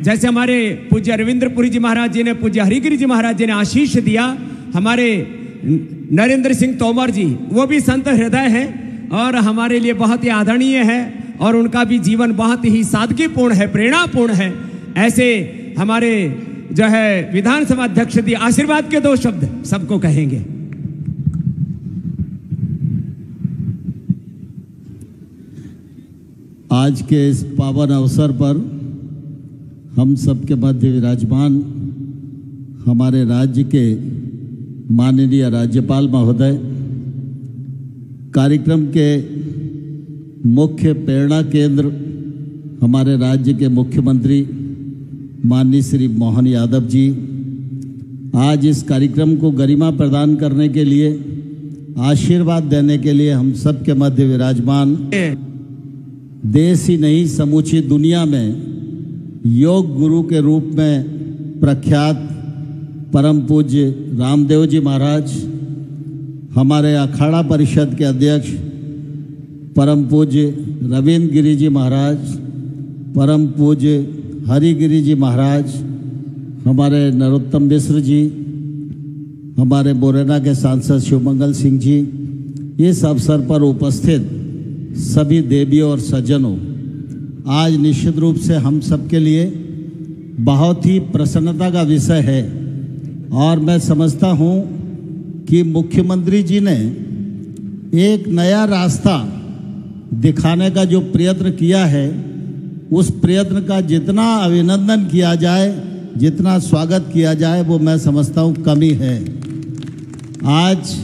जैसे हमारे पूज्य रविंद्रपुरी जी महाराज जी ने, पूज्य हरिगिरी जी महाराज जी ने आशीष दिया, हमारे नरेंद्र सिंह तोमर जी वो भी संत हृदय हैं और हमारे लिए बहुत ही आदरणीय है और उनका भी जीवन बहुत ही सादगीपूर्ण है, प्रेरणापूर्ण है। ऐसे हमारे जो है विधानसभा अध्यक्ष जी आशीर्वाद के 2 शब्द सबको कहेंगे। आज के इस पावन अवसर पर हम सबके मध्य विराजमान हमारे राज्य के माननीय राज्यपाल महोदय, कार्यक्रम के मुख्य प्रेरणा केंद्र हमारे राज्य के मुख्यमंत्री माननीय श्री मोहन यादव जी, आज इस कार्यक्रम को गरिमा प्रदान करने के लिए, आशीर्वाद देने के लिए हम सबके मध्य विराजमान, देश ही नहीं समूची दुनिया में योग गुरु के रूप में प्रख्यात परम पूज्य रामदेव जी महाराज, हमारे अखाड़ा परिषद के अध्यक्ष परम पूज्य रविंद्र गिरी जी महाराज, परम पूज्य हरिगिरी जी महाराज, हमारे नरोत्तम मिश्र जी, हमारे बोरेना के सांसद शिवमंगल सिंह जी, इस अवसर पर उपस्थित सभी देवियों और सज्जनों, आज निश्चित रूप से हम सबके लिए बहुत ही प्रसन्नता का विषय है और मैं समझता हूँ कि मुख्यमंत्री जी ने एक नया रास्ता दिखाने का जो प्रयत्न किया है, उस प्रयत्न का जितना अभिनंदन किया जाए, जितना स्वागत किया जाए, वो मैं समझता हूँ कमी है। आज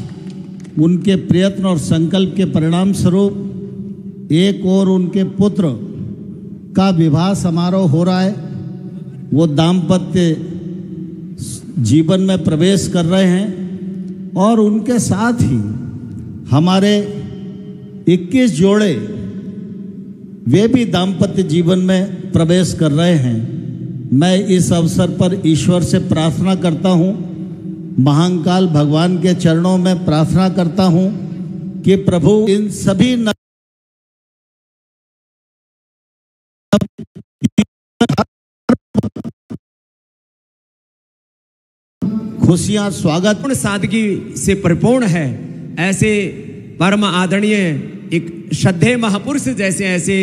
उनके प्रयत्न और संकल्प के परिणाम स्वरूप एक और उनके पुत्र का विवाह समारोह हो रहा है, वो दाम्पत्य जीवन में प्रवेश कर रहे हैं और उनके साथ ही हमारे 21 जोड़े वे भी दाम्पत्य जीवन में प्रवेश कर रहे हैं। मैं इस अवसर पर ईश्वर से प्रार्थना करता हूँ, महाकाल भगवान के चरणों में प्रार्थना करता हूँ कि प्रभु इन सभी खुशियां स्वागत सादगी से परिपूर्ण है। ऐसे परम आदरणीय एक श्रद्धेय महापुरुष जैसे ऐसे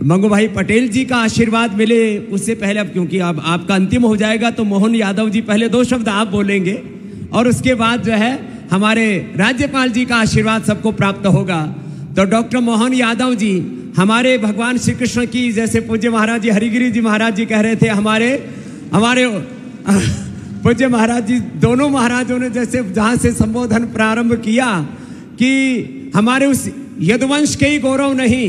मंगू भाई पटेल जी का आशीर्वाद मिले, उससे पहले अब क्योंकि अब आपका अंतिम हो जाएगा तो मोहन यादव जी पहले 2 शब्द आप बोलेंगे और उसके बाद जो है हमारे राज्यपाल जी का आशीर्वाद सबको प्राप्त होगा। तो डॉक्टर मोहन यादव जी हमारे भगवान श्री कृष्ण की, जैसे पूज्य महाराज जी हरिगिरी जी महाराज जी कह रहे थे, हमारे पूज्य महाराज जी दोनों महाराजों ने जैसे जहां से संबोधन प्रारंभ किया कि हमारे उस यदुवंश के ही गौरव नहीं,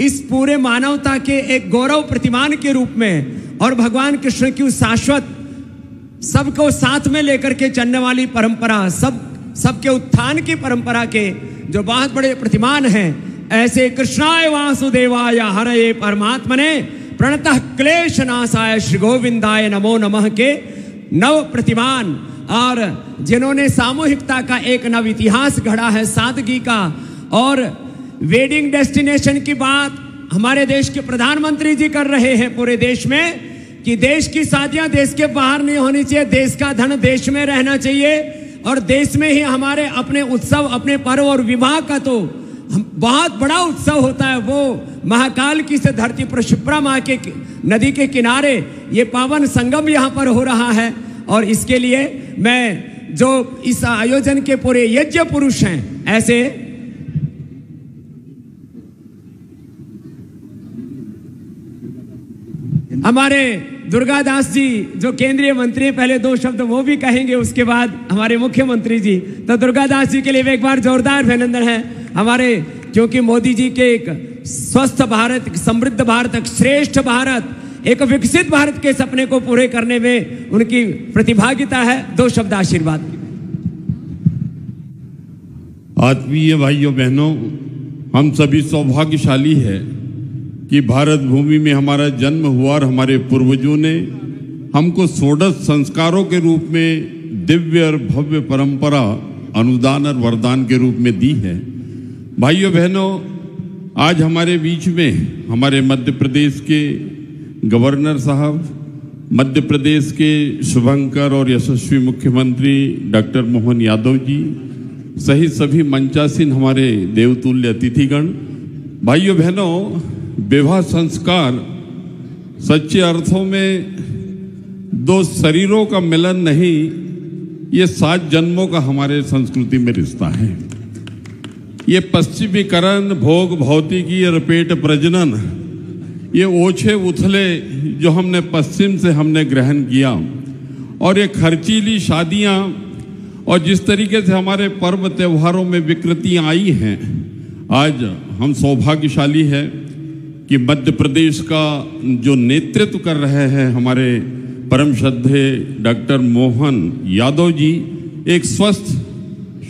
इस पूरे मानवता के एक गौरव प्रतिमान के रूप में और भगवान कृष्ण की उस शाश्वत सबको साथ में लेकर के चलने वाली परंपरा, सबके उत्थान की परंपरा के जो बहुत बड़े प्रतिमान हैं, ऐसे कृष्णाय वासुदेवाय हरये परमात्मने प्रणतः क्लेश नाशाय श्री गोविंदाय नमो नमः के नव प्रतिमान और जिन्होंने सामूहिकता का एक नव इतिहास गढ़ा है, सादगी का। और वेडिंग डेस्टिनेशन की बात हमारे देश के प्रधानमंत्री जी कर रहे हैं पूरे देश में कि देश की शादियां देश के बाहर नहीं होनी चाहिए, देश का धन देश में रहना चाहिए और देश में ही हमारे अपने उत्सव, अपने पर्व और विवाह का तो बहुत बड़ा उत्सव होता है। वो महाकाल की से धरती पर शिप्रा माँ के नदी के किनारे ये पावन संगम यहाँ पर हो रहा है और इसके लिए मैं जो इस आयोजन के पूरे यज्ञ पुरुष हैं, ऐसे हमारे दुर्गादास जी जो केंद्रीय मंत्री, पहले 2 शब्द वो भी कहेंगे, उसके बाद हमारे मुख्यमंत्री जी। तो दुर्गादास जी के लिए एक बार जोरदार अभिनंदन है हमारे, क्योंकि मोदी जी के एक स्वस्थ भारत, एक समृद्ध भारत, एक श्रेष्ठ भारत, एक विकसित भारत के सपने को पूरे करने में उनकी प्रतिभागिता है। 2 शब्द आशीर्वाद। आत्मीय भाइयों बहनों, हम सभी सौभाग्यशाली है कि भारत भूमि में हमारा जन्म हुआ और हमारे पूर्वजों ने हमको षोडश संस्कारों के रूप में दिव्य और भव्य परंपरा अनुदान और वरदान के रूप में दी है। भाइयों बहनों, आज हमारे बीच में हमारे मध्य प्रदेश के गवर्नर साहब, मध्य प्रदेश के शुभंकर और यशस्वी मुख्यमंत्री डॉक्टर मोहन यादव जी सहित सभी मंचासीन हमारे देवतुल्य अतिथिगण, भाइयों बहनों, विवाह संस्कार सच्चे अर्थों में दो शरीरों का मिलन नहीं, ये 7 जन्मों का हमारे संस्कृति में रिश्ता है। ये पश्चिमीकरण, भोग, भौतिकी, रपेट प्रजनन, ये ओछे उथले जो हमने पश्चिम से हमने ग्रहण किया, और ये खर्चीली शादियां और जिस तरीके से हमारे पर्व त्योहारों में विकृतियां आई हैं, आज हम सौभाग्यशाली है कि मध्य प्रदेश का जो नेतृत्व कर रहे हैं हमारे परम श्रद्धेय डॉक्टर मोहन यादव जी, एक स्वस्थ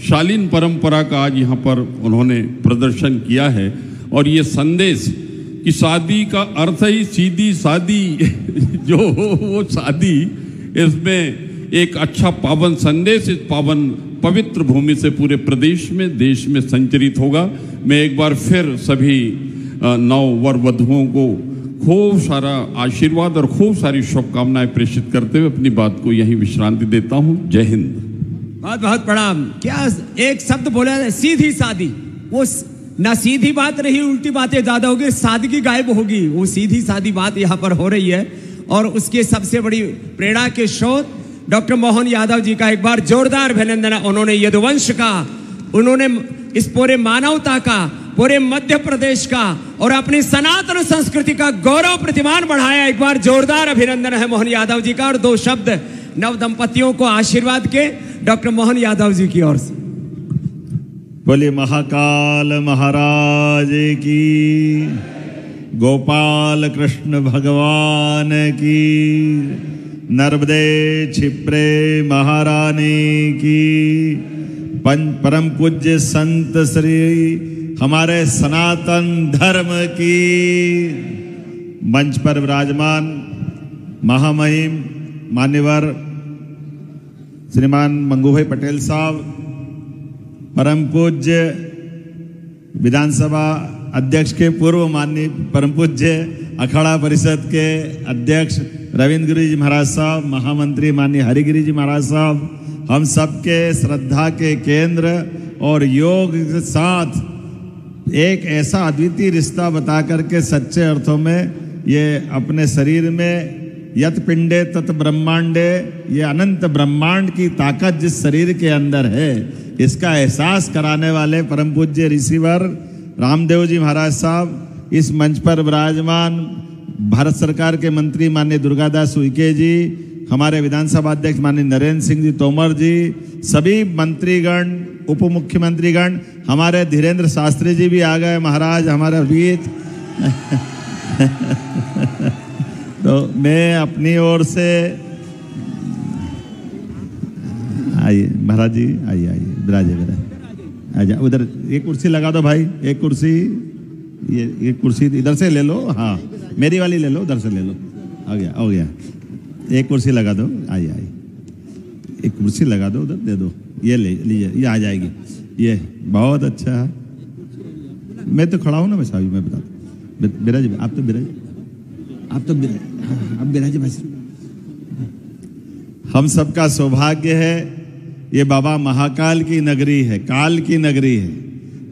शालीन परंपरा का आज यहाँ पर उन्होंने प्रदर्शन किया है। और ये संदेश कि शादी का अर्थ ही सीधी शादी जो वो शादी, इसमें एक अच्छा पावन संदेश इस पावन पवित्र भूमि से पूरे प्रदेश में, देश में संचरित होगा। मैं एक बार फिर सभी नव वर वधुओं को खूब सारा आशीर्वाद और खूब सारी शुभकामनाएं प्रेषित करते हुए अपनी बात को यहीं विश्रांति देता हूं। जय हिंद। बहुत बहुत प्रणाम। क्या एक शब्द बोला है, सीधी शादी, वो ना सीधी बात रही, उल्टी बातें ज्यादा होगी, सादगी गायब होगी, वो सीधी सादी बात यहाँ पर हो रही है। और उसके सबसे बड़ी प्रेरणा के स्रोत डॉक्टर मोहन यादव जी का एक बार जोरदार अभिनंदन। उन्होंने यदुवंश का, उन्होंने इस पूरे मानवता का, पूरे मध्य प्रदेश का और अपनी सनातन संस्कृति का गौरव प्रतिमान बढ़ाया। एक बार जोरदार अभिनंदन है मोहन यादव जी का। और 2 शब्द नव दंपतियों को आशीर्वाद के डॉक्टर मोहन यादव जी की ओर से। बोले महाकाल महाराज की, गोपाल कृष्ण भगवान की, नर्मदे क्षिप्रे महारानी की, परम पूज्य संत श्री हमारे सनातन धर्म की, मंच पर विराजमान महामहिम मान्यवर श्रीमान मंगूभाई पटेल साहब, परम पूज्य विधानसभा अध्यक्ष के पूर्व माननीय परम पूज्य अखाड़ा परिषद के अध्यक्ष रविंद्र गिरी जी महाराज साहब, महामंत्री माननीय हरिगिरी जी महाराज साहब, हम सबके श्रद्धा के केंद्र और योग के साथ एक ऐसा अद्वितीय रिश्ता बता करके सच्चे अर्थों में ये अपने शरीर में यत पिंडे तत ब्रह्मांडे, ये अनंत ब्रह्मांड की ताकत जिस शरीर के अंदर है, इसका एहसास कराने वाले परम पूज्य ऋषिवर रामदेव जी महाराज साहब, इस मंच पर विराजमान भारत सरकार के मंत्री माननीय दुर्गादास उइके जी, हमारे विधानसभा अध्यक्ष माननीय नरेंद्र सिंह जी तोमर जी, सभी मंत्रीगण, उप मुख्यमंत्रीगण, हमारे धीरेन्द्र शास्त्री जी भी आ गए महाराज, हमारे वीर तो मैं अपनी ओर से, आइए महाराज जी, आइए आइए, विराजे विराज, आइए उधर एक कुर्सी लगा दो भाई, एक कुर्सी, ये कुर्सी इधर से ले लो, हाँ मेरी वाली ले लो, उधर से ले लो, आ गया हो गया, एक कुर्सी लगा दो, आइए आइए, एक कुर्सी लगा दो, उधर दे दो, ये ले लीजिए, ये आ जाएगी, ये बहुत अच्छा है। मैं तो खड़ा हूँ ना, मैं साहब मैं बता, बिराज आप तो बिराज, आप तो आप बिराज भाई। हम सबका सौभाग्य है, ये बाबा महाकाल की नगरी है, काल की नगरी है,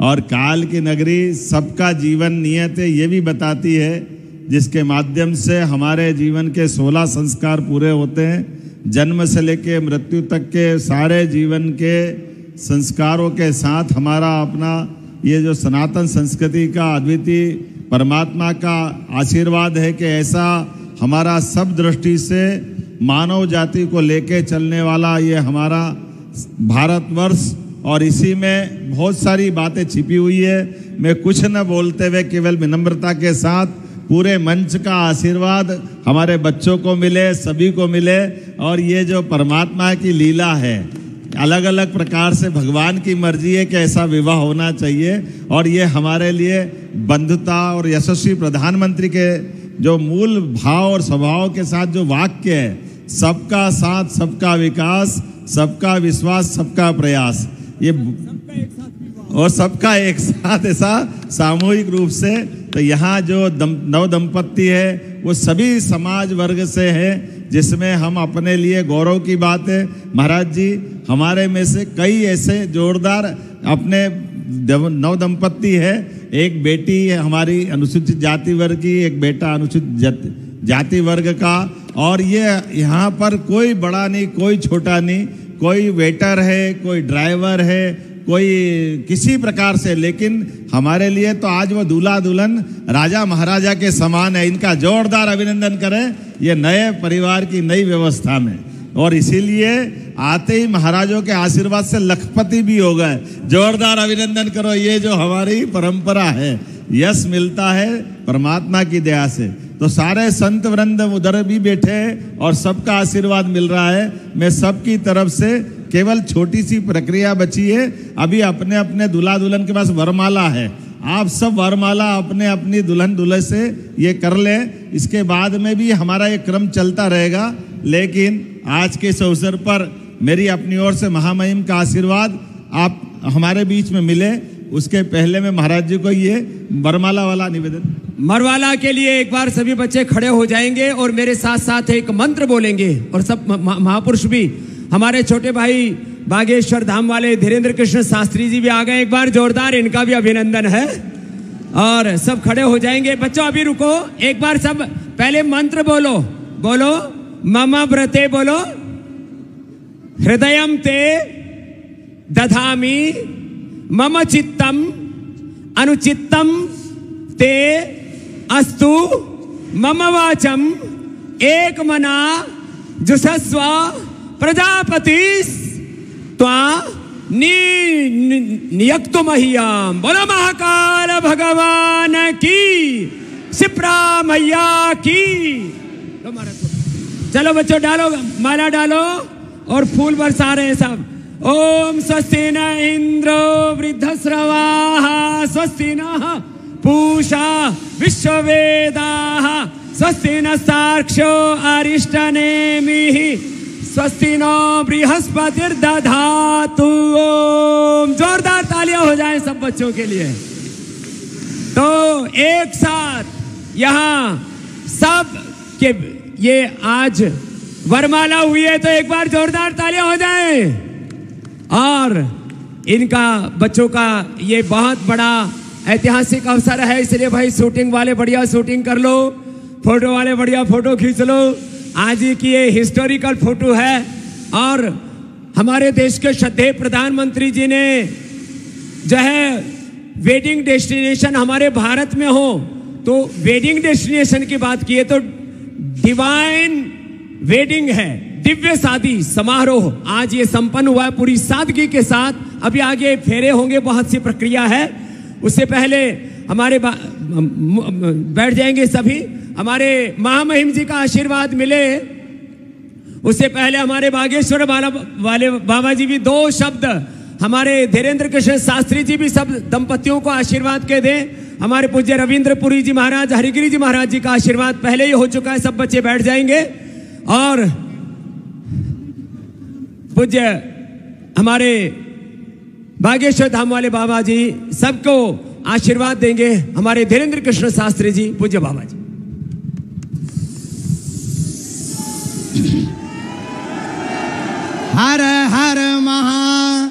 और काल की नगरी सबका जीवन नियत है, ये भी बताती है, जिसके माध्यम से हमारे जीवन के 16 संस्कार पूरे होते हैं। जन्म से लेके मृत्यु तक के सारे जीवन के संस्कारों के साथ हमारा अपना ये जो सनातन संस्कृति का अद्वितीय परमात्मा का आशीर्वाद है कि ऐसा हमारा सब दृष्टि से मानव जाति को लेके चलने वाला ये हमारा भारतवर्ष, और इसी में बहुत सारी बातें छिपी हुई है। मैं कुछ न बोलते हुए केवल विनम्रता के साथ पूरे मंच का आशीर्वाद हमारे बच्चों को मिले, सभी को मिले, और ये जो परमात्मा की लीला है, अलग अलग प्रकार से भगवान की मर्जी है कि ऐसा विवाह होना चाहिए, और ये हमारे लिए बंधुता और यशस्वी प्रधानमंत्री के जो मूल भाव और स्वभाव के साथ जो वाक्य है, सबका साथ सबका विकास, सबका विश्वास सबका प्रयास, ये और सबका एक साथ ऐसा सामूहिक रूप से। तो यहाँ जो नव दंपत्ति है वो सभी समाज वर्ग से है, जिसमें हम अपने लिए गौरव की बात है। महाराज जी, हमारे में से कई ऐसे जोरदार अपने नव दंपत्ति है। एक बेटी है हमारी अनुसूचित जाति वर्ग की, एक बेटा अनुसूचित जाति वर्ग का। और ये यहाँ पर कोई बड़ा नहीं, कोई छोटा नहीं, कोई वेटर है, कोई ड्राइवर है, कोई किसी प्रकार से, लेकिन हमारे लिए तो आज वो दूल्हा दुल्हन राजा महाराजा के समान है। इनका जोरदार अभिनंदन करें ये नए परिवार की नई व्यवस्था में। और इसीलिए आते ही महाराजों के आशीर्वाद से लखपति भी हो गए। जोरदार अभिनंदन करो, ये जो हमारी परंपरा है, यश मिलता है परमात्मा की दया से। तो सारे संत वृंद उधर भी बैठे और सबका आशीर्वाद मिल रहा है। मैं सबकी तरफ से केवल छोटी सी प्रक्रिया बची है, अभी अपने अपने दूल्हा दुल्हन के पास वरमाला है, आप सब वरमाला अपने अपनी दुल्हन दूल्हे से ये कर लें। इसके बाद में भी हमारा ये क्रम चलता रहेगा, लेकिन आज के इस अवसर पर मेरी अपनी ओर से महामहिम का आशीर्वाद आप हमारे बीच में मिले, उसके पहले मैं महाराज जी को ये वरमाला वाला निवेदन। वरमाला के लिए एक बार सभी बच्चे खड़े हो जाएंगे और मेरे साथ साथ एक मंत्र बोलेंगे। और सब महापुरुष भी, हमारे छोटे भाई बागेश्वर धाम वाले धीरेन्द्र कृष्ण शास्त्री जी भी आ गए, एक बार जोरदार इनका भी अभिनंदन है। और सब खड़े हो जाएंगे। बच्चों अभी रुको, एक बार सब पहले मंत्र बोलो, बोलो मम व्रते, बोलो हृदयम ते दधामि मम चित्तम अनुचित्तम ते अस्तु मम वाचम एक मना जुषस्व प्रजापतिस त्वा नियक्तु मह्यम। बोलो महाकाल भगवान की, शिप्रा मैया की। चलो बच्चों डालो, माला डालो और फूल बरसा रहे हैं सब। ओम स्वस्ति न इंद्रो वृद्धश्रवाः स्वस्ति नः पूषा विश्ववेदाः स्वस्ति न सार्क्ष्यो अरिष्टनेमिः स्वस्ति नो बृहस्पतिर्दधातु। ओम, जोरदार तालियां हो जाएं सब बच्चों के लिए। तो एक साथ यहाँ सब के ये आज वरमाला हुई है, तो एक बार जोरदार तालियां हो जाएं। और इनका बच्चों का ये बहुत बड़ा ऐतिहासिक अवसर है, इसलिए भाई शूटिंग वाले बढ़िया शूटिंग कर लो, फोटो वाले बढ़िया फोटो खींच लो। आज की ये हिस्टोरिकल फोटो है। और हमारे देश के श्रद्धेय प्रधानमंत्री जी ने जो है वेडिंग डेस्टिनेशन हमारे भारत में हो, तो वेडिंग डेस्टिनेशन की बात की है तो डिवाइन वेडिंग है, दिव्य शादी समारोह आज ये संपन्न हुआ है पूरी सादगी के साथ। अभी आगे फेरे होंगे, बहुत सी प्रक्रिया है। उससे पहले हमारे बैठ जाएंगे सभी, हमारे महामहिम जी का आशीर्वाद मिले। उससे पहले हमारे बागेश्वर वाले बाबा जी भी दो शब्द, हमारे धीरेन्द्र कृष्ण शास्त्री जी भी सब दंपतियों को आशीर्वाद के दें। हमारे पूज्य रविंद्रपुरी जी महाराज, हरिगिरी जी महाराज जी का आशीर्वाद पहले ही हो चुका है, सब बच्चे बैठ जाएंगे। और पूज्य हमारे बागेश्वर धाम वाले बाबा जी सबको आशीर्वाद देंगे, हमारे धीरेन्द्र कृष्ण शास्त्री जी, पूज्य बाबा जी। हर हर महा,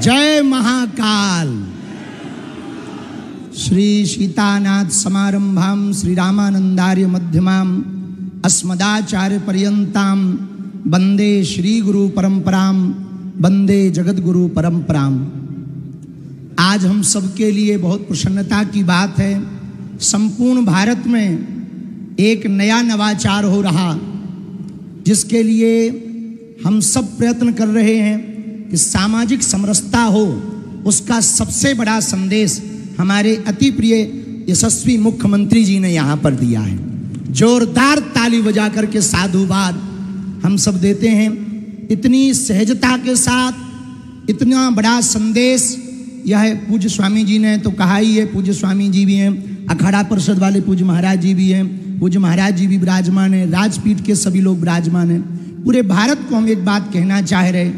जय महाकाल। श्री सीतानाथ समारंभाम श्री रामानंदार्य मध्यमाम अस्मदाचार्य पर्यंताम वंदे श्री गुरु परंपराम वंदे जगत गुरु परंपराम। आज हम सबके लिए बहुत प्रसन्नता की बात है, संपूर्ण भारत में एक नया नवाचार हो रहा, जिसके लिए हम सब प्रयत्न कर रहे हैं कि सामाजिक समरसता हो। उसका सबसे बड़ा संदेश हमारे अति प्रिय यशस्वी मुख्यमंत्री जी ने यहाँ पर दिया है। जोरदार ताली बजा करके साधुवाद हम सब देते हैं। इतनी सहजता के साथ इतना बड़ा संदेश यह पूज्य स्वामी जी ने तो कहा ही है। पूज्य स्वामी जी भी हैं, अखाड़ा परिषद वाले पूज्य महाराज जी भी हैं, पूज्य महाराज जी भी विराजमान हैं, राजपीठ के सभी लोग विराजमान हैं। पूरे भारत को हम एक बात कहना चाह रहे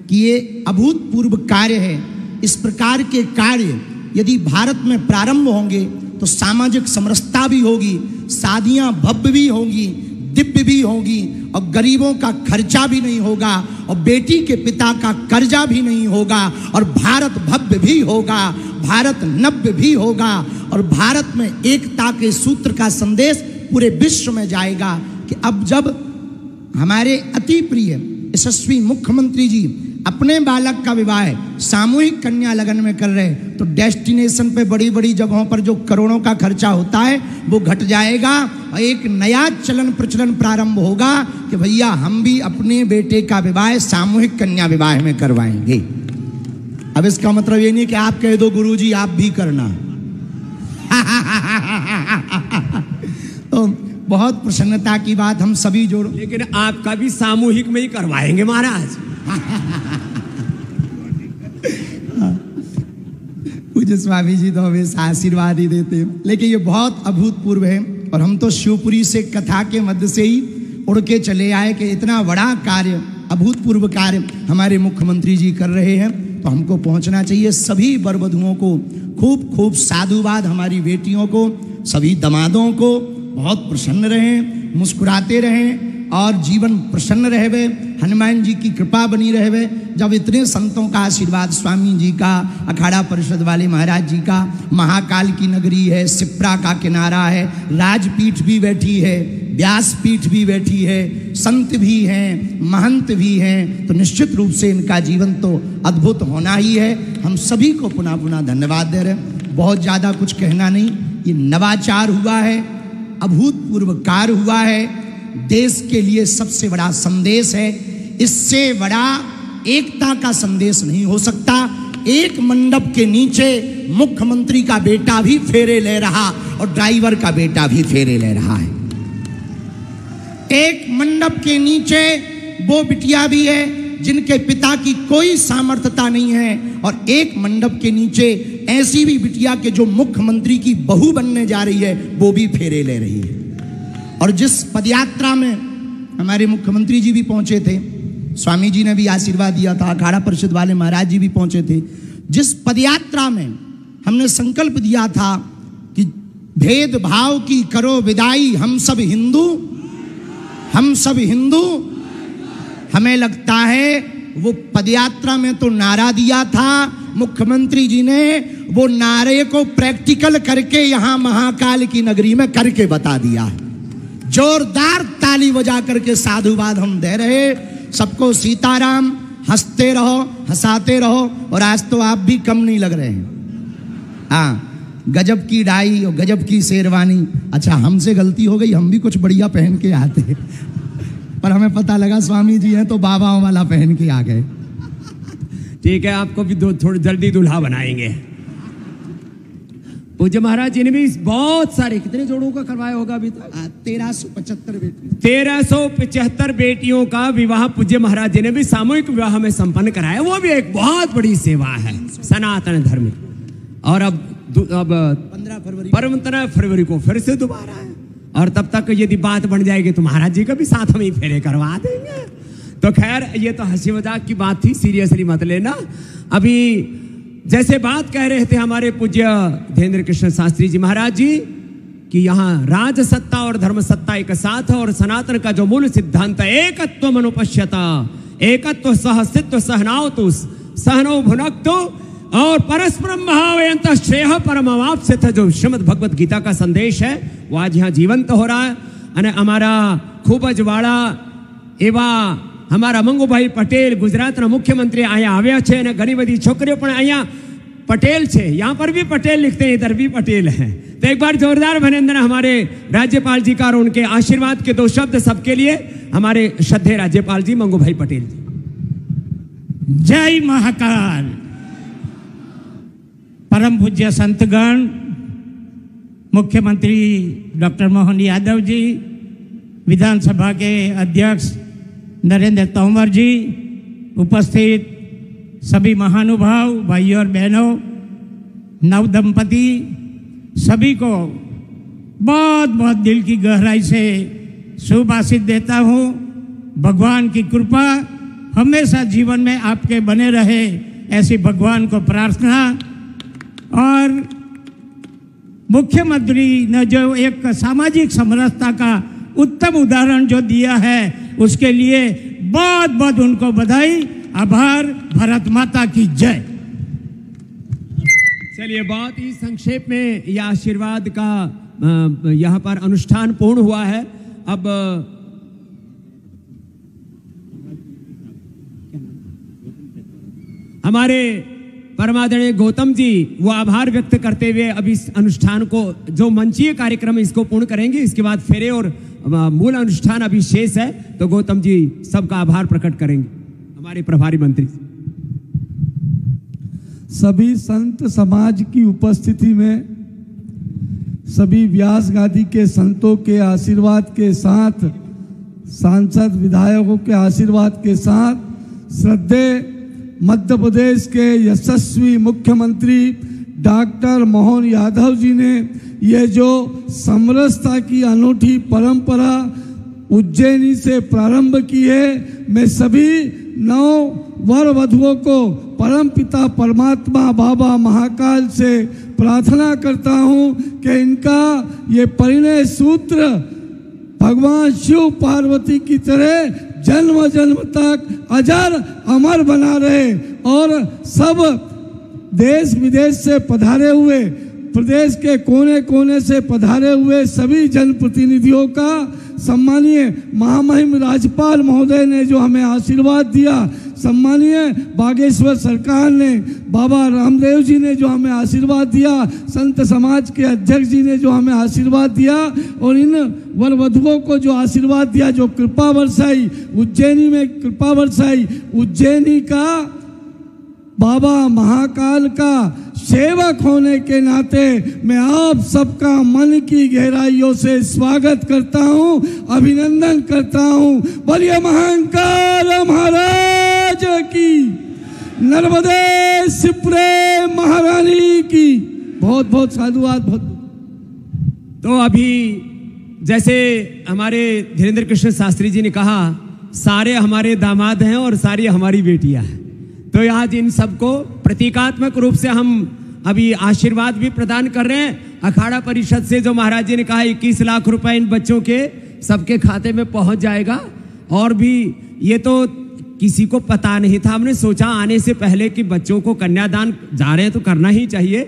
कि ये अभूतपूर्व कार्य है इस प्रकार के कार्य यदि भारत में प्रारंभ होंगे तो सामाजिक समरसता भी होगी, शादियां भव्य भी होंगी, दिव्य भी होगी, और गरीबों का खर्चा भी नहीं होगा, और बेटी के पिता का कर्जा भी नहीं होगा, और भारत भव्य भी होगा, भारत नव्य भी होगा, और भारत में एकता के सूत्र का संदेश पूरे विश्व में जाएगा कि अब जब हमारे अति प्रिय यशस्वी मुख्यमंत्री जी अपने बालक का विवाह सामूहिक कन्या लगन में कर रहे, तो डेस्टिनेशन पे बड़ी बड़ी जगहों पर जो करोड़ों का खर्चा होता है वो घट जाएगा, और एक नया चलन प्रचलन प्रारंभ होगा कि भैया हम भी अपने बेटे का विवाह सामूहिक कन्या विवाह में करवाएंगे। अब इसका मतलब ये नहीं कि आप कह दो गुरुजी आप भी करना। तो बहुत प्रसन्नता की बात, हम सभी जोड़ो, लेकिन आपका भी सामूहिक में ही करवाएंगे महाराज। पूज्य स्वामी जी तो हमेशा आशीर्वाद ही देते हैं, लेकिन ये बहुत अभूतपूर्व है, और हम तो शिवपुरी से कथा के मध्य से ही उड़ के चले आए कि इतना बड़ा कार्य, अभूतपूर्व कार्य हमारे मुख्यमंत्री जी कर रहे हैं, तो हमको पहुंचना चाहिए। सभी वर वधुओं को खूब खूब साधुवाद, हमारी बेटियों को, सभी दामादों को बहुत प्रसन्न रहें, मुस्कुराते रहें, और जीवन प्रसन्न रहवे, हनुमान जी की कृपा बनी रहवे। जब इतने संतों का आशीर्वाद, स्वामी जी का, अखाड़ा परिषद वाले महाराज जी का, महाकाल की नगरी है, सिप्रा का किनारा है, राजपीठ भी बैठी है, व्यासपीठ भी बैठी है, संत भी हैं, महंत भी हैं, तो निश्चित रूप से इनका जीवन तो अद्भुत होना ही है। हम सभी को पुनः पुनः धन्यवाद दे रहे हैं। बहुत ज़्यादा कुछ कहना नहीं, ये नवाचार हुआ है, अभूतपूर्व कार्य हुआ है, देश के लिए सबसे बड़ा संदेश है। इससे बड़ा एकता का संदेश नहीं हो सकता। एक मंडप के नीचे मुख्यमंत्री का बेटा भी फेरे ले रहा और ड्राइवर का बेटा भी फेरे ले रहा है। एक मंडप के नीचे वो बिटिया भी है जिनके पिता की कोई सामर्थ्यता नहीं है, और एक मंडप के नीचे ऐसी भी बिटिया के जो मुख्यमंत्री की बहू बनने जा रही है वो भी फेरे ले रही है। और जिस पदयात्रा में हमारे मुख्यमंत्री जी भी पहुंचे थे, स्वामी जी ने भी आशीर्वाद दिया था, अखाड़ा परिषद वाले महाराज जी भी पहुंचे थे, जिस पदयात्रा में हमने संकल्प दिया था कि भेदभाव की करो विदाई, हम सब हिंदू, हम सब हिंदू, हमें लगता है वो पदयात्रा में तो नारा दिया था, मुख्यमंत्री जी ने वो नारे को प्रैक्टिकल करके यहां महाकाल की नगरी में करके बता दिया है। जोरदार ताली बजा करके साधुवाद हम दे रहे। सबको सीताराम, हंसते रहो, हंसाते रहो, और आज तो आप भी कम नहीं लग रहे हैं। हाँ, गजब की डाई और गजब की शेरवानी। अच्छा, हमसे गलती हो गई, हम भी कुछ बढ़िया पहन के आते, पर हमें पता लगा स्वामी जी हैं तो बाबाओं वाला पहन के आ गए। ठीक है, आपको भी थोड़ी जल्दी दूल्हा बनाएंगे। पूज्य महाराज जी ने भी बहुत सारे, कितने जोड़ों का करवाया होगा अभी तक? 1375 बेटियों, 1375 बेटियों का विवाह पूज्य महाराज जी ने भी सामूहिक विवाह में संपन्न कराया। वो भी एक बहुत बड़ी सेवा है सनातन धर्म की। और अब 15 फरवरी को फिर से दोबारा है, और तब तक यदि बात बन जाएगी तो महाराज जी का भी साथ में ही फेरे करवा देंगे। तो खैर, ये तो हंसी मजाक की बात थी, सीरियसली मत लेना। अभी जैसे बात कह रहे थे हमारे पूज्य धीरेन्द्र कृष्ण शास्त्री जी महाराज जी कि यहाँ राज सत्ता और धर्म सत्ता एक साथ है, और सनातन का जो मूल सिद्धांत है एकत्व मनुपश्यता, एकत्व सहस्तित्व सहनावतु सहनौ भुनक्तु और परस्परम भावयंत श्रेय परमवाप्स्यथ, जो श्रीमद् भगवत गीता का संदेश है वो आज यहाँ जीवंत हो रहा है। અને અમારા ખૂબ જ વાળા એવા हमारा मंगूभाई पटेल गुजरात मुख्यमंत्री અહીંયા આવ્યા છે, અને ઘણી બધી છોકરીઓ પણ અહીંયા पटेल छे, यहाँ पर भी पटेल लिखते हैं, इधर भी पटेल हैं। तो एक बार जोरदार अभिनंदन हमारे राज्यपाल जी का, और उनके आशीर्वाद के 2 शब्द सबके लिए हमारे श्रद्धेय राज्यपाल जी मंगूभाई पटेल जी। जय महाकाल। परम पूज्य संतगण, मुख्यमंत्री डॉक्टर मोहन यादव जी, विधानसभा के अध्यक्ष नरेंद्र तोमर जी, उपस्थित सभी महानुभाव भाइयों और बहनों, नव दंपति, सभी को बहुत बहुत दिल की गहराई से शुभ आशीष देता हूँ। भगवान की कृपा हमेशा जीवन में आपके बने रहे, ऐसी भगवान को प्रार्थना। और मुख्यमंत्री ने जो एक सामाजिक समरसता का उत्तम उदाहरण जो दिया है उसके लिए बहुत बहुत उनको बधाई, आभार। भारत माता की जय। चलिए, बहुत ही संक्षेप में यह आशीर्वाद का यहाँ पर अनुष्ठान पूर्ण हुआ है। अब हमारे परमादरणीय गौतम जी वो आभार व्यक्त करते हुए अब इस अनुष्ठान को, जो मंचीय कार्यक्रम है, इसको पूर्ण करेंगे। इसके बाद फेरे और मूल अनुष्ठान अभी शेष है, तो गौतम जी सबका आभार प्रकट करेंगे, हमारे प्रभारी मंत्री। सभी संत समाज की उपस्थिति में, सभी व्यास गादी के संतों के आशीर्वाद के साथ, सांसद विधायकों के आशीर्वाद के साथ, श्रद्धेय मध्य प्रदेश के यशस्वी मुख्यमंत्री डॉक्टर मोहन यादव जी ने ये जो समरसता की अनूठी परंपरा उज्जैनी से प्रारंभ की है, मैं सभी नौ वर वधुओं को परमपिता परमात्मा बाबा महाकाल से प्रार्थना करता हूं कि इनका ये परिणय सूत्र भगवान शिव पार्वती की तरह जन्म जन्म तक अजर अमर बना रहे और सब देश विदेश से पधारे हुए, प्रदेश के कोने कोने से पधारे हुए सभी जनप्रतिनिधियों का, सम्मानीय महामहिम राज्यपाल महोदय ने जो हमें आशीर्वाद दिया, सम्मानीय बागेश्वर सरकार ने, बाबा रामदेव जी ने जो हमें आशीर्वाद दिया, संत समाज के अध्यक्ष जी ने जो हमें आशीर्वाद दिया, और इन वर वधुओं को जो आशीर्वाद दिया, जो कृपा बरसाई, उज्जैनी में कृपा बरसाई, उज्जैनी का बाबा महाकाल का सेवक होने के नाते मैं आप सबका मन की गहराइयों से स्वागत करता हूं, अभिनंदन करता हूं। बोलिए महाकाल महाराज की, नर्मदे सिपरे महारानी की। बहुत बहुत साधुवाद। बहुत तो अभी जैसे हमारे धीरेन्द्र कृष्ण शास्त्री जी ने कहा, सारे हमारे दामाद हैं और सारी हमारी बेटियां हैं, तो आज इन सबको प्रतीकात्मक रूप से हम अभी आशीर्वाद भी प्रदान कर रहे हैं। अखाड़ा परिषद से जो महाराज जी ने कहा 21 लाख रुपए इन बच्चों के सबके खाते में पहुंच जाएगा, और भी ये तो किसी को पता नहीं था, हमने सोचा आने से पहले कि बच्चों को कन्यादान जा रहे हैं तो करना ही चाहिए।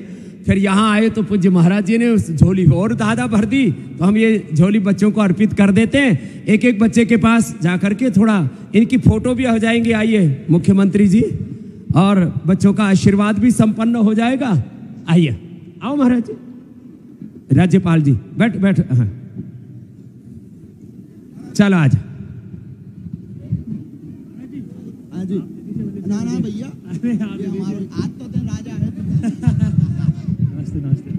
फिर यहाँ आए तो पूज्य महाराज जी ने उस झोली और दादा भर दी, तो हम ये झोली बच्चों को अर्पित कर देते हैं। एक एक बच्चे के पास जाकर के थोड़ा इनकी फोटो भी हो जाएंगे, आइए मुख्यमंत्री जी, और बच्चों का आशीर्वाद भी संपन्न हो जाएगा। आइए, आओ महाराज जी, राज्यपाल जी बैठ बैठ। हाँ, चलो आज ना ना भैया, आज तो दिन राजा है। नमस्ते नमस्ते।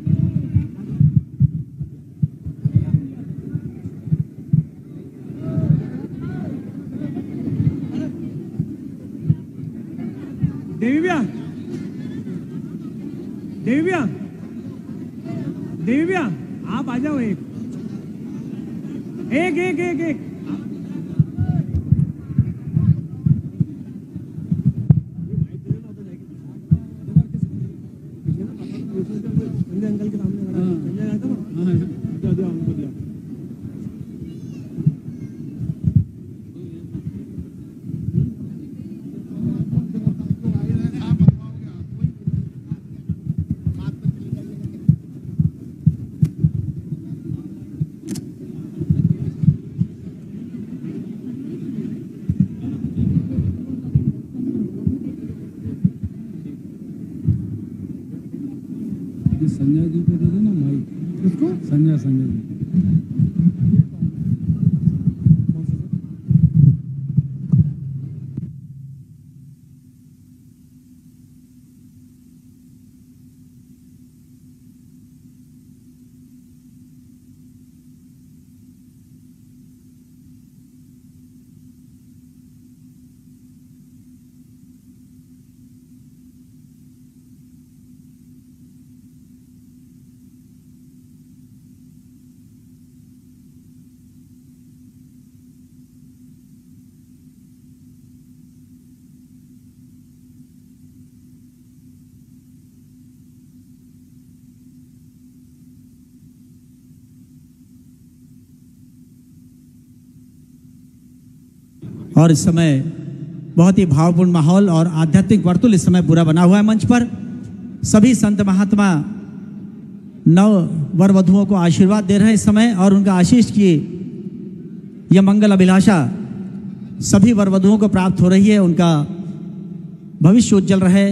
देवी भैया, देवी भैया, देवी भैया आप आ जाओ। एक एक एक एक, एक। अंकल के सामने संजय जी को दे देना माइक। किसको? संजय जी। और इस समय बहुत ही भावपूर्ण माहौल और आध्यात्मिक वर्तुल इस समय पूरा बना हुआ है मंच पर। सभी संत महात्मा नव वर वधुओं को आशीर्वाद दे रहे हैं इस समय और उनका आशीष की यह मंगल अभिलाषा सभी वर वधुओं को प्राप्त हो रही है। उनका भविष्य उज्जवल रहे,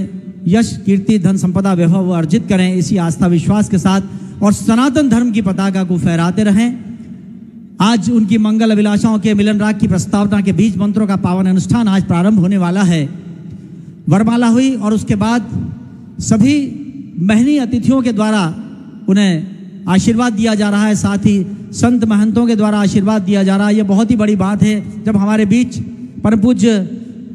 यश कीर्ति धन संपदा वैभव वो अर्जित करें, इसी आस्था विश्वास के साथ और सनातन धर्म की पताका को फहराते रहें। आज उनकी मंगल अभिलाषाओं के मिलन राग की प्रस्तावना के बीज मंत्रों का पावन अनुष्ठान आज प्रारंभ होने वाला है। वरमाला हुई और उसके बाद सभी महनीय अतिथियों के द्वारा उन्हें आशीर्वाद दिया जा रहा है, साथ ही संत महंतों के द्वारा आशीर्वाद दिया जा रहा है। यह बहुत ही बड़ी बात है जब हमारे बीच परम पूज्य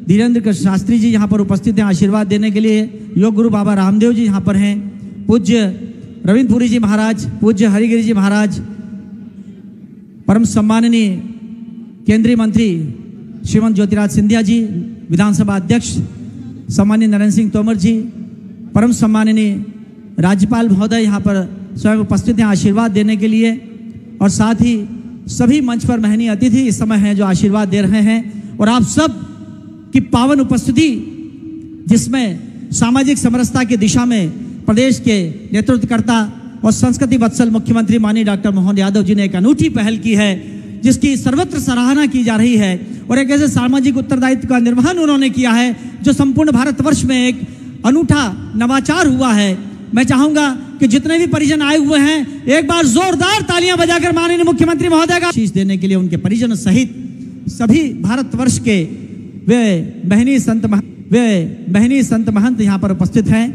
धीरेन्द्र कृष्ण शास्त्री जी यहाँ पर उपस्थित हैं आशीर्वाद देने के लिए। योग गुरु बाबा रामदेव जी यहाँ पर हैं, पूज्य रविंद्रपुरी जी महाराज, पूज्य हरिगिरी जी महाराज, परम सम्माननीय केंद्रीय मंत्री श्रीमंत ज्योतिराज सिंधिया जी, विधानसभा अध्यक्ष सम्माननीय नरेंद्र सिंह तोमर जी, परम सम्माननीय राज्यपाल महोदय यहाँ पर स्वयं उपस्थित हैं आशीर्वाद देने के लिए। और साथ ही सभी मंच पर महनीय अतिथि इस समय हैं जो आशीर्वाद दे रहे हैं। और आप सब की पावन उपस्थिति जिसमें सामाजिक समरसता की दिशा में प्रदेश के नेतृत्वकर्ता और संस्कृति वत्सल मुख्यमंत्री माननीय डॉक्टर मोहन यादव जी ने एक अनूठी पहल की है जिसकी सर्वत्र सराहना की जा रही है। और एक ऐसे सामाजिक उत्तरदायित्व का निर्वहन उन्होंने किया है जो संपूर्ण भारतवर्ष में एक अनूठा नवाचार हुआ है। मैं चाहूंगा कि जितने भी परिजन आए हुए हैं एक बार जोरदार तालियां बजाकर माननीय मुख्यमंत्री महोदय का आशीष देने के लिए उनके परिजन सहित सभी भारतवर्ष के वे महनीय संत महंत यहाँ पर उपस्थित हैं।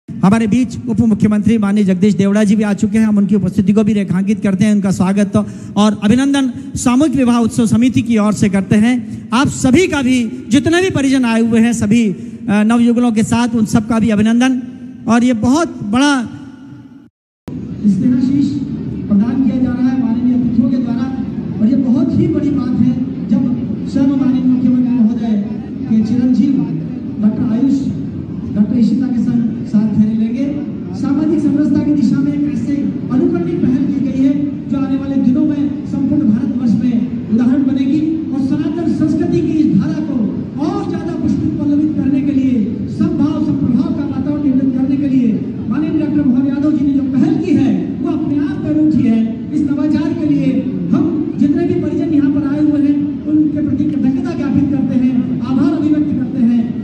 हमारे बीच उप मुख्यमंत्री माननीय जगदीश देवड़ा जी भी आ चुके हैं। हम उनकी उपस्थिति को भी रेखांकित करते हैं, उनका स्वागत और अभिनंदन सामूहिक विवाह उत्सव समिति की ओर से करते हैं। आप सभी का भी जितने भी परिजन आए हुए हैं सभी नवयुगलों के साथ उन सबका भी अभिनंदन। और ये बहुत बड़ा स्नेहाशीष प्रदान किया जा रहा है माननीय अतिथियों के द्वारा और ये बहुत ही बड़ी बात है जब स्वयं माननीय मुख्यमंत्री महोदय के चिरंजीव डॉक्टर आयुष डॉक्टर इशिता के साथ फेरे लेंगे। सामाजिक समरसता की दिशा में एक ऐसे अनुकरणीय पहल की गई है जो आने वाले दिनों में संपूर्ण भारतवर्ष में उदाहरण बनेगी और सनातन संस्कृति की इस धारा को और ज्यादा पुष्पित पल्लवित करने के लिए सद्भाव सद्प्रभाव का वातावरण निर्मित करने के लिए माननीय डॉक्टर मोहन यादव जी ने जो पहल की है वो अपने आप में अनूठी है। इस नवाचार के लिए हम जितने भी परिजन यहाँ पर आए हुए हैं उनके प्रति कृतज्ञता ज्ञापित करते हैं, आभार अभिव्यक्त करते हैं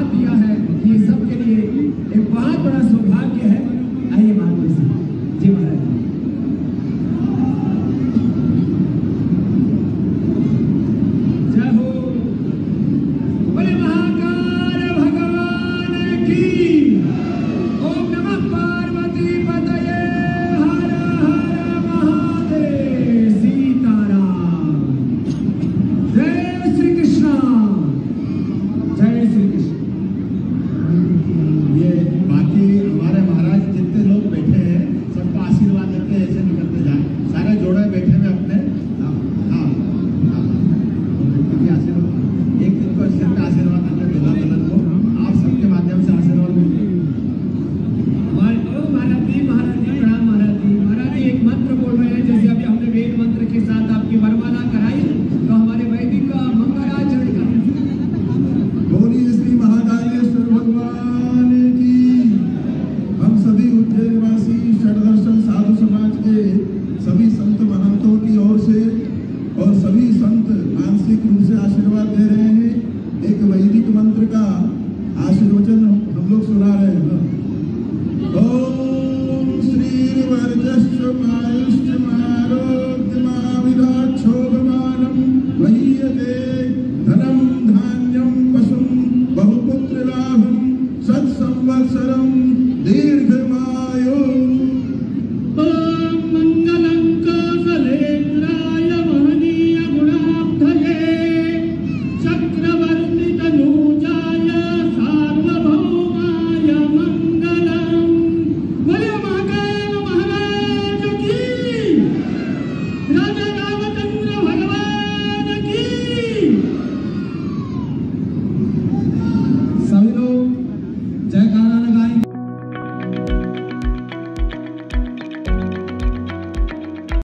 आशीर्वाद दिया है, ये सबके लिए एक बहुत बड़ा सौभाग्य है। आइए महाराज जी, महाराज जय हो। बोले महाकाल भगवान की। ओम नमः पार्वती पतये, हर हर महादेव। सीताराम। जय श्री कृष्ण, जय श्री कृष्ण। ये बाकी हमारे महाराज जितने लोग बैठे हैं सबका आशीर्वाद देते हैं, ऐसे निकलते जाए। सारे जोड़े बैठे हैं अपने। हाँ हाँ हाँ, क्योंकि आशीर्वाद एक दिन को सिर का आशीर्वाद देते हैं दुल्हा दुल्हन को। आप सबके माध्यम से आशीर्वाद मिलते हैं। महाराज जी, प्रणाम महाराज जी। महाराज जी एक मंत्र बोल रहे हैं, जैसे अभी हमने वेद मंत्र के साथ आपकी वरमाला कराई, तो हमारे वैदिक मंगलाचरण करें। बोलिए श्री महाकालेश्वर भगवान की। हम सभी उज्जैन निवासी षडदर्शन साधु समाज के सभी संत महंतों की ओर से और सभी संत मानसिक रूप से आशीर्वाद दे रहे